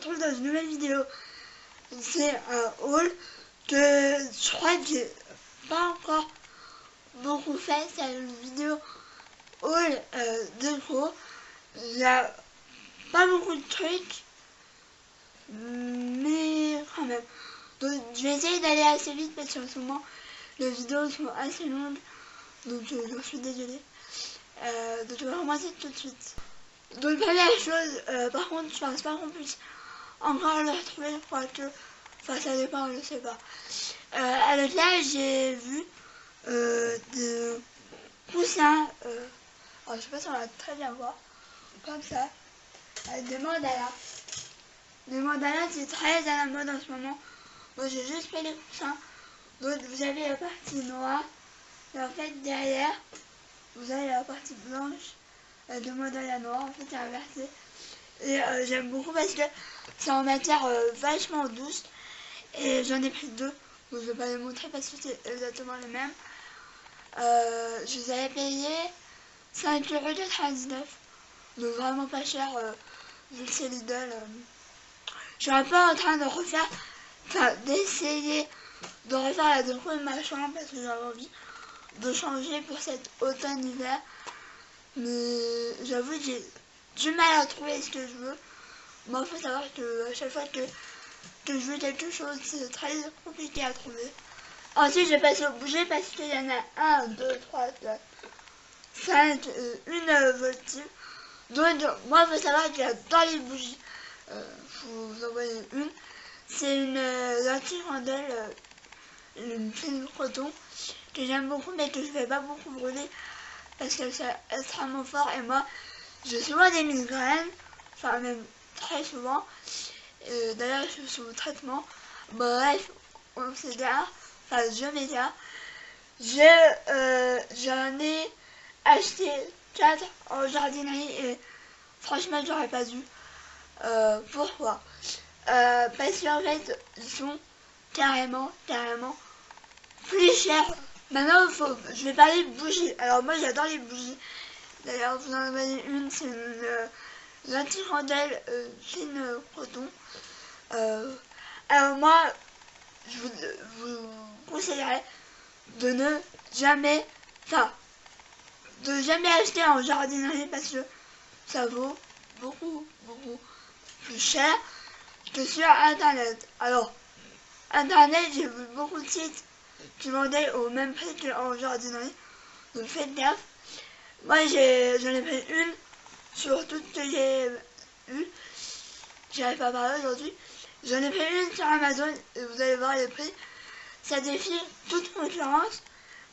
retrouve dans une nouvelle vidéo. C'est un haul que je crois que j'ai pas encore beaucoup fait. C'est une vidéo haul déco. Il y a pas beaucoup de trucs, mais quand même. Donc je vais essayer d'aller assez vite parce qu'en ce moment les vidéos sont assez longues. Donc je suis désolée. Donc je vais commencer tout de suite. Donc première chose, par contre je pense pas qu'on puisse encore le retrouver, quoique, enfin ça dépend, je sais pas. Avec là j'ai vu des coussins, alors je sais pas si on va très bien voir, comme ça, avec des mandalas. Les mandalas c'est très à la mode en ce moment. Moi j'ai juste fait les coussins. Donc vous avez la partie noire, et en fait derrière vous avez la partie blanche de mandala noir, en fait c'est inversé. Et j'aime beaucoup parce que c'est en matière vachement douce. Et j'en ai pris deux. Donc je vais pas les montrer parce que c'est exactement les mêmes. Je les avais payés 5,99 €. Donc vraiment pas cher vu que c'est Lidl. Je suis un peu en train de refaire, enfin d'essayer de refaire la déco de ma chambre parce que j'avais envie de changer pour cet automne-hiver. Mais j'avoue que j'ai du mal à trouver ce que je veux. Moi, il faut savoir que à chaque fois que je veux quelque chose, c'est très compliqué à trouver. Ensuite, j'ai passé au bouger parce qu'il y en a 1, 2, 3, 4, 5, une votive. Donc, moi, il faut savoir qu'il y a dans les bougies, je vous envoyer une. C'est une lentille rondelle, une fine coton que j'aime beaucoup, mais que je ne vais pas beaucoup brûler parce qu'elle est extrêmement fort. Et moi, j'ai souvent des migraines, enfin, même très souvent. D'ailleurs, je suis sous traitement. Bref, on s'égare. Enfin, je m'égare. J'en ai acheté 4 en jardinerie et franchement, j'aurais pas dû. Pourquoi parce qu'en fait, ils sont carrément plus chers. Maintenant, je vais parler de bougies. Alors, moi, j'adore les bougies. D'ailleurs, vous en avez une, c'est une lentille rondelle fine coton. Alors moi, je vous conseillerais de ne jamais, de jamais acheter en jardinerie parce que ça vaut beaucoup plus cher que sur internet. Alors, internet, j'ai vu beaucoup de sites qui vendaient au même prix qu'en jardinerie, donc faites gaffe. Moi, j'en ai pris une sur toutes que j'ai eues. J'arrive pas à parler aujourd'hui. J'en ai pris une sur Amazon et vous allez voir les prix. Ça défie toute concurrence,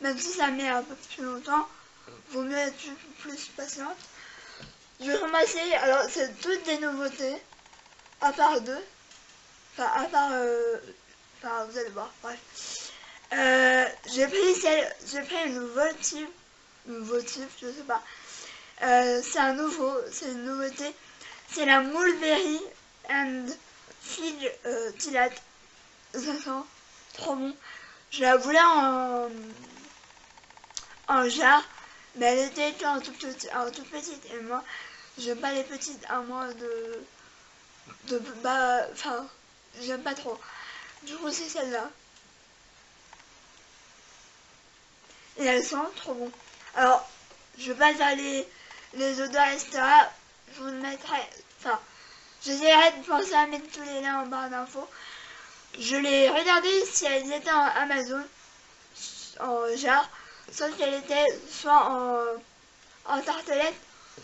même si ça met un peu plus longtemps. Vaut mieux être plus patiente. Je vais commencer. Alors, c'est toutes des nouveautés, à part deux. Enfin, à part. Vous allez voir. Bref. J'ai pris une votive. Une votive, je sais pas. C'est une nouveauté. C'est la Mulberry and Fig Tillat. Ça sent trop bon. Je la voulais en jarre, mais elle était en toute petite. Et moi, j'aime pas les petites, à moins j'aime pas trop. Du coup, c'est celle-là. Et elles sentent trop bon. Alors, je vais pas faire les odeurs, etc. Je vous le mettrai. J'essaierai de penser à mettre tous les liens en barre d'infos. Je l'ai regardé si elles étaient en Amazon, en jarre, sauf qu'elle était soit en tartelette,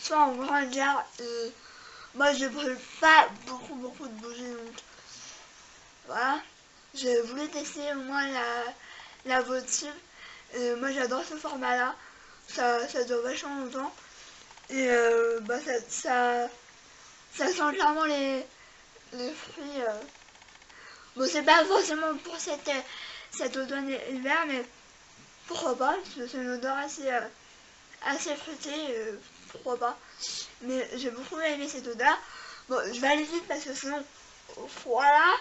soit en grande jarre. Moi, je brûle pas beaucoup de bougies, donc voilà. J'ai voulu tester au moins la votive. Moi, j'adore ce format-là. Ça dure vachement longtemps. Et ça sent clairement les fruits. Bon, c'est pas forcément pour cet automne-hiver, mais pourquoi pas, parce que c'est une odeur assez fruitée, pourquoi pas. Mais j'ai beaucoup aimé cette odeur. Bon, je vais aller vite parce que sinon, voilà.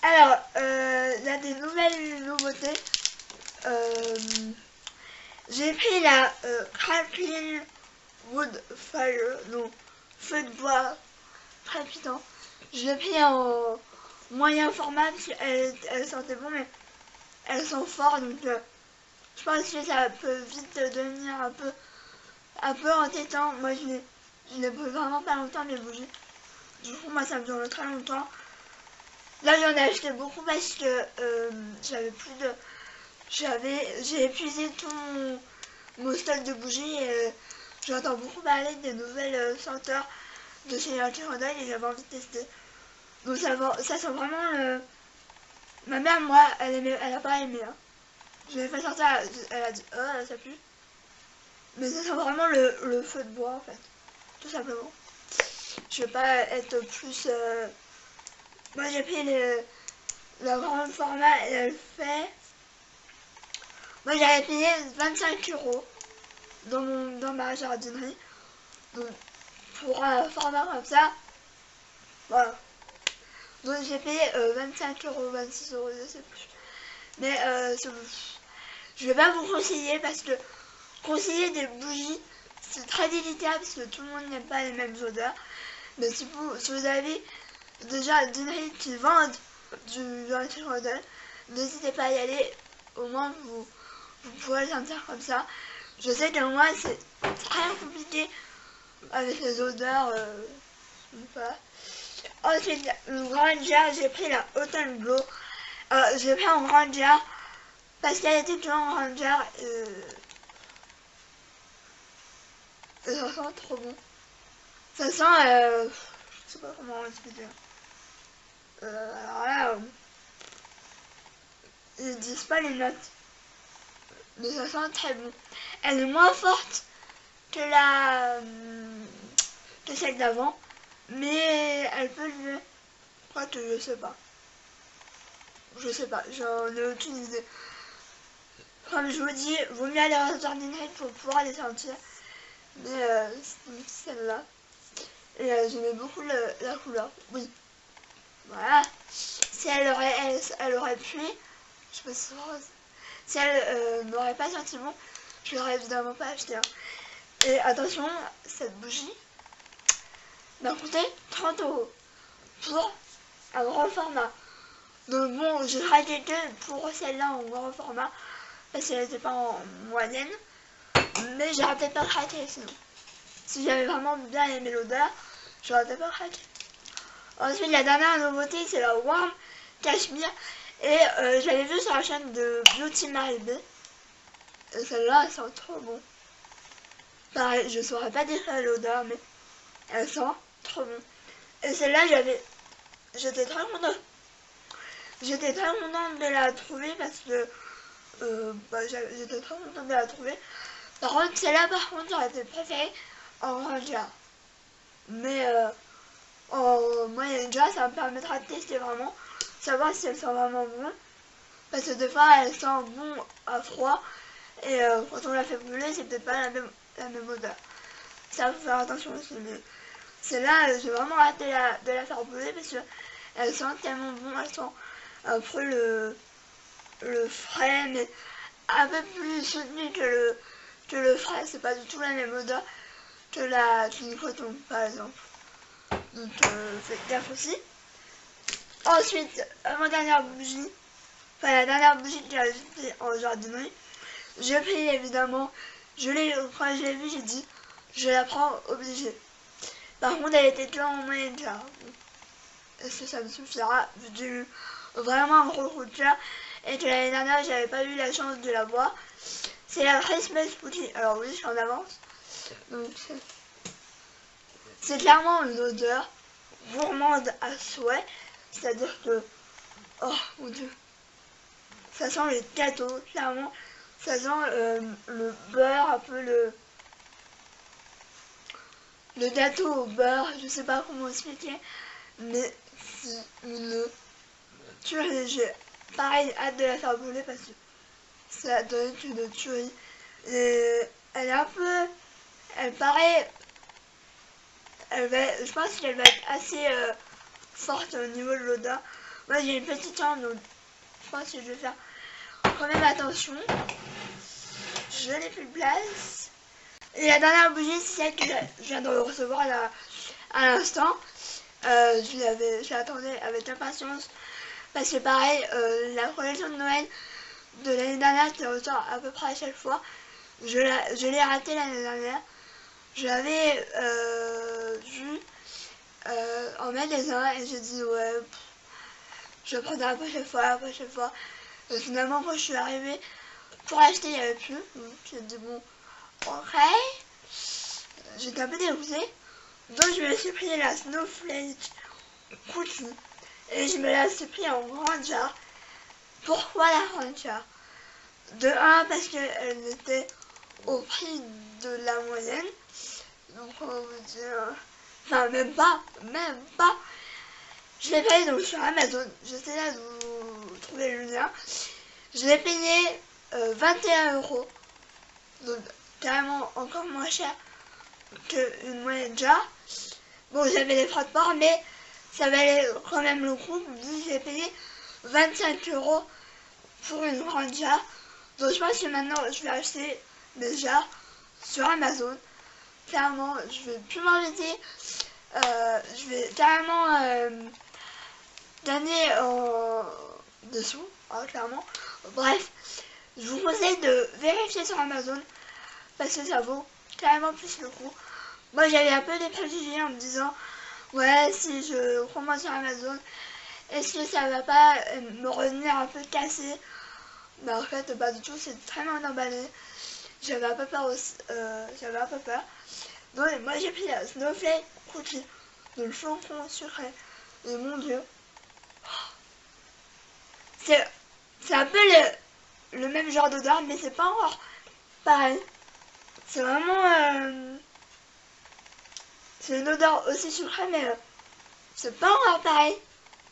Alors, il y a des nouvelles nouveautés. J'ai pris la Crackling Wood Fire, donc feu de bois crépitant. Je l'ai pris en moyen format parce qu'elle sentait bon, mais elle sent fort, donc je pense que ça peut vite devenir un peu entêtant. Moi, je les brûle vraiment pas longtemps, mes bougies. Du coup, moi, ça me dure très longtemps. Là, j'en ai acheté beaucoup parce que j'avais plus de... J'ai épuisé tout mon stock de bougies et j'entends beaucoup parler des nouvelles senteurs de chez Anti-Rondelle et j'avais envie de tester. Donc ça sent vraiment... Ma mère, moi, elle a pas aimé. Hein. Je l'ai fait sortir, elle a dit « Oh, ça pue ». Mais ça sent vraiment le feu de bois, en fait. Tout simplement. Je vais pas être plus... Moi, j'ai pris le grand format et elle fait... Moi, j'avais payé 25 € dans ma jardinerie. Donc, pour un format comme ça, voilà. Donc, j'ai payé 25 €, 26 €, je sais plus. Mais je vais pas vous conseiller parce que conseiller des bougies, c'est très délicat parce que tout le monde n'aime pas les mêmes odeurs. Mais si vous avez déjà une jardinerie qui vendent du anti-rondelle, n'hésitez pas à y aller. Au moins, vous pourrez le sentir comme ça. Je sais que moi, c'est très compliqué avec les odeurs. Voilà. Ensuite, le grand jar, j'ai pris la Autumn Glow. J'ai pris en grand jar parce qu'elle était toujours en grand jar. Et ça sent trop bon. Ça sent, je sais pas comment expliquer. Alors là, ils disent pas les notes. Mais ça sent très bon. Elle est moins forte que que celle d'avant. Mais elle peut le... Quoi que je sais pas. Je sais pas, j'en ai aucune idée. Comme je vous dis, vaut mieux aller en jardinerie pour pouvoir les sentir. Mais c'est celle-là. Et j'aimais beaucoup la couleur. Oui. Voilà. Si elle aurait plu, je sais pas si c'est rose. Si elle n'aurait pas senti bon, je l'aurais évidemment pas acheté. Hein. Et attention, cette bougie m'a coûté 30 € pour un grand format. Donc bon, j'ai raté que pour celle-là en grand format parce qu'elle n'était pas en moyenne. Mais j'aurais peut-être pas craqué sinon. Si j'avais vraiment bien aimé l'odeur, j'aurais peut-être pas craqué. Ensuite, la dernière nouveauté, c'est la Warm Cashmere. Et j'avais vu sur la chaîne de Beauty Maribé. Et celle-là, elle sent trop bon. Pareil, je saurais pas décrire l'odeur, mais elle sent trop bon. Et celle-là, j'étais très contente. J'étais très contente de la trouver parce que j'étais très contente de la trouver. Par contre, celle-là, j'aurais été préférée en grand jar. Mais en moyen jar, ça me permettra de tester vraiment, savoir si elle sent vraiment bon. Parce que des fois, elle sent bon à froid. Et quand on la fait brûler, c'est peut-être pas la même odeur. Ça, faut faire attention aussi. Mais celle-là, j'ai vraiment hâte de la faire brûler parce qu'elle sent tellement bon. Elle sent un peu le frais, mais un peu plus soutenu que le frais. C'est pas du tout la même odeur que du coton, par exemple. Donc, faites gaffe aussi. Ensuite, ma dernière bougie. Enfin, la dernière bougie que j'ai ajoutée en jardinerie. J'ai pris évidemment. Quand je l'ai vue, j'ai dit, je la prends obligée. Par contre, elle était déjà en moyenne jar. Est-ce que ça me suffira? J'ai eu vraiment un gros coup de cœur. Et que l'année dernière, j'avais pas eu la chance de la voir. C'est la Christmas Bougie. Alors oui, je suis en avance. Donc, c'est clairement une odeur gourmande à souhait. C'est-à-dire que, oh mon dieu, ça sent les gâteaux, clairement. Ça sent le beurre, un peu le gâteau au beurre. Je sais pas comment expliquer. Mais c'est une tuerie. J'ai pareil hâte de la faire brûler parce que ça donne une tuerie. Et elle est un peu... Elle paraît... je pense qu'elle va être assez forte au niveau de l'odeur. Moi j'ai une petite jambe donc je pense que je vais faire quand même attention. Je n'ai plus de place. Et la dernière bougie, c'est celle que je viens de recevoir là, à l'instant. Je l'attendais avec impatience. Parce que pareil, la collection de Noël de l'année dernière qui ressort à peu près à chaque fois, je l'ai raté l'année dernière. Je l'avais vu en magasin et j'ai dit ouais, je prendrai la prochaine fois. Et finalement quand je suis arrivée pour acheter, il n'y avait plus. Donc j'ai dit bon, ok. J'étais un peu dégoûtée. Donc je me suis pris la Snowflake Cookie. Et je me la suis pris en grande jarre. Pourquoi la grande jarre? De 1 parce qu'elle était au prix de la moyenne. Donc on va vous dire... Enfin même pas. Je l'ai payé donc sur Amazon. J'essaie là de vous trouver le lien. Je l'ai payé 21 €. Donc carrément encore moins cher qu'une moyenne jarre. Bon, j'avais les frais de port, mais ça valait quand même le coup. J'ai payé 25 € pour une grande jarre. Donc je pense que maintenant je vais acheter des jarres sur Amazon. Clairement, je vais plus m'embêter. Je vais carrément gagner en dessous, hein, clairement. Bref, je vous conseille de vérifier sur Amazon parce que ça vaut carrément plus le coup. Moi j'avais un peu des préjugés en me disant ouais, si je commence sur Amazon, est-ce que ça va pas me revenir un peu cassé? Mais en fait pas du tout, c'est très bien emballé. J'avais un peu peur aussi, donc moi j'ai pris la Snowflake Cookie de le flocon sucré. Et mon dieu, c'est un peu le même genre d'odeur, mais c'est pas encore pareil. C'est vraiment c'est une odeur aussi sucrée, mais c'est pas encore pareil.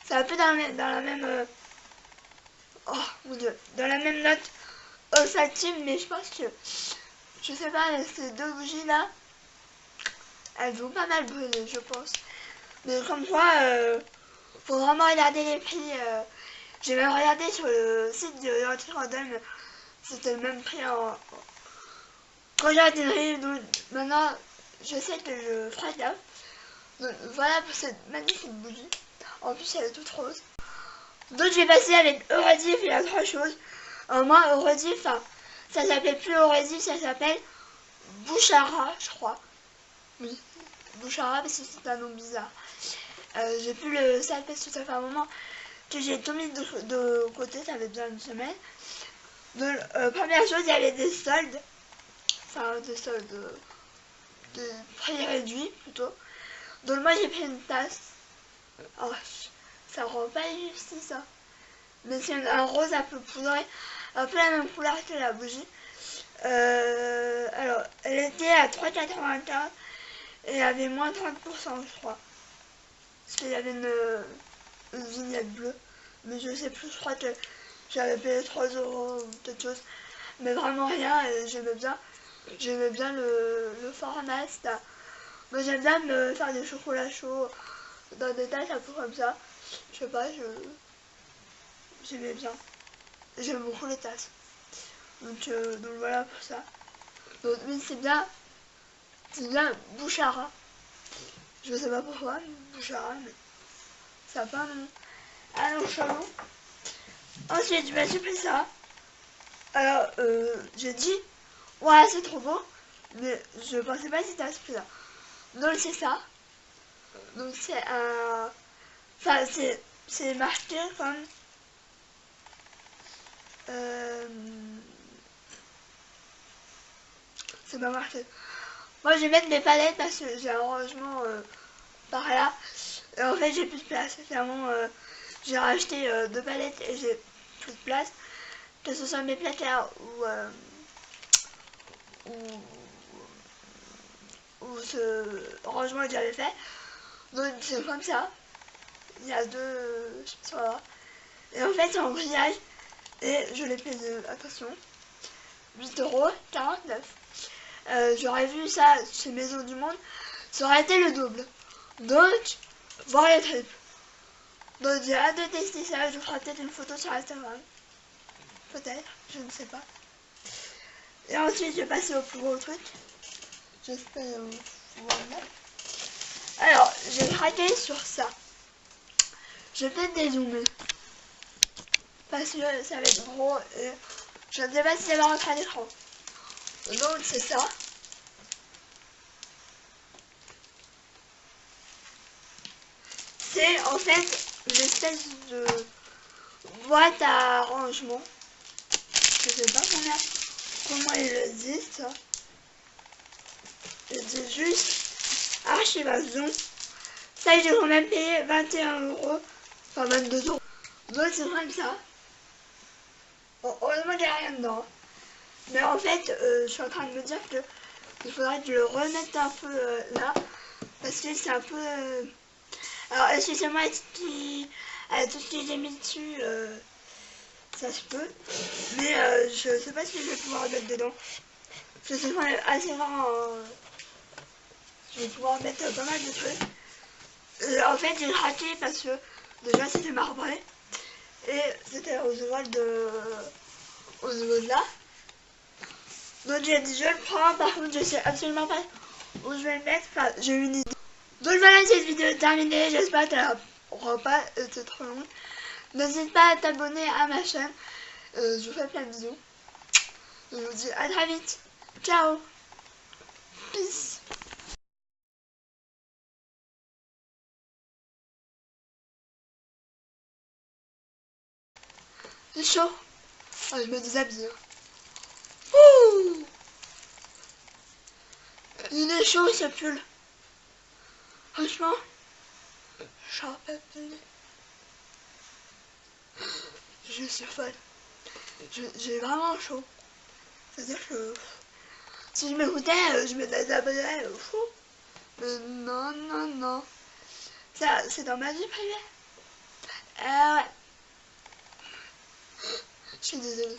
C'est un peu dans la même oh mon dieu, dans la même note olfactive, mais je pense que je sais pas, ces deux bougies là, elles vont pas mal brûler, je pense. Mais comme quoi, faut vraiment regarder les prix. J'ai même regardé sur le site de Electric Random, c'était le même prix quand j'ai atterri. Donc maintenant, je sais que je ferai gaffe. Donc voilà pour cette magnifique bougie. En plus, elle est toute rose. Donc je vais passer avec Eurodif, il y a 3 choses. Moi, Eurodif, enfin, ça s'appelle plus Eurodif, ça s'appelle Bouchara, je crois. Oui, Bouchara, parce que c'est un nom bizarre. J'ai plus le sac parce que ça fait un moment que j'ai tout mis de côté, ça fait bien une semaine. Donc, première chose, il y avait des soldes. Enfin, des soldes de prix réduits plutôt. Donc moi j'ai pris une tasse. Oh, ça rend pas justice ça. Mais c'est un rose un peu poudré, un peu la même couleur que la bougie. Alors, elle était à 3,95 et elle avait moins 30%, je crois. Parce qu'il y avait une vignette bleue. Mais je sais plus, je crois que j'avais payé 3 € ou quelque chose. Mais vraiment rien, et j'aimais bien le format. Moi j'aime bien me faire des chocolats chauds dans des tasses un peu comme ça. Je sais pas, j'aimais bien. J'aime beaucoup les tasses. Donc voilà pour ça. Donc oui, c'est bien Bouchara. Je sais pas pourquoi, Bouchara, mais ça n'a pas un nom. Ah non, chalon. Ensuite, je me suis pris ça. Alors, j'ai dit, ouais, c'est trop beau. Mais je pensais pas que c'était à ce prix-là. Donc c'est ça. Donc c'est un... Enfin, c'est marqué comme... C'est pas marqué. Moi, je vais mettre mes palettes parce que j'ai un rangement par là. Et en fait, j'ai plus de place. Clairement, j'ai racheté 2 palettes et j'ai plus de place. Que ce soit mes placards ou ce rangement que j'avais fait. Donc c'est comme ça. Il y a 2 voilà. Et en fait c'est en grillage. Et je l'ai payé, attention, 8,49 €. J'aurais vu ça chez Maison du Monde, ça aurait été le double. Donc, voir les triples. Donc j'ai hâte de tester ça, je ferai peut-être une photo sur Instagram. Peut-être, je ne sais pas. Et ensuite je vais passer au plus gros truc. J'espère voilà. Alors, j'ai craqué sur ça. Je vais peut-être dézoomer. Parce que ça va être gros. Et je ne sais pas si ça va rentrer à l'écran. Donc, c'est ça. C'est en fait une espèce de boîte à rangement. Je sais pas comment ils le disent ça. Je dis juste archivation. Ça j'ai quand même payé 21 euros. Enfin 22 euros. Donc c'est comme ça. Bon, heureusement qu'il n'y a rien dedans. Mais en fait je suis en train de me dire que il faudrait que je le remette un peu là. Parce que c'est un peu... Alors excusez-moi tout ce que j'ai mis dessus. Ça se peut. Mais je sais pas si je vais pouvoir le mettre dedans. Parce que c'est quand même assez rare. Je vais pouvoir mettre pas mal de trucs. En fait, j'ai craqué parce que déjà c'était marbré. Et c'était au niveau de là. Donc j'ai dit je le prends. Par contre, je sais absolument pas où je vais le mettre. Enfin, j'ai une idée. Donc voilà, cette vidéo est terminée. J'espère qu'elle n'aura pas été trop longue. N'hésite pas à t'abonner à ma chaîne. Je vous fais plein de bisous. Je vous dis à très vite. Ciao. Peace. C'est chaud. Oh, je me déshabille. Ouh. Il est chaud ce pull. Franchement, j'en peux plus. Je suis folle. J'ai vraiment chaud. C'est-à-dire que si je m'écoutais, je me déshabillerais. Fou. Mais non, non, non. Ça, c'est dans ma vie privée. Ouais. Je suis désolée.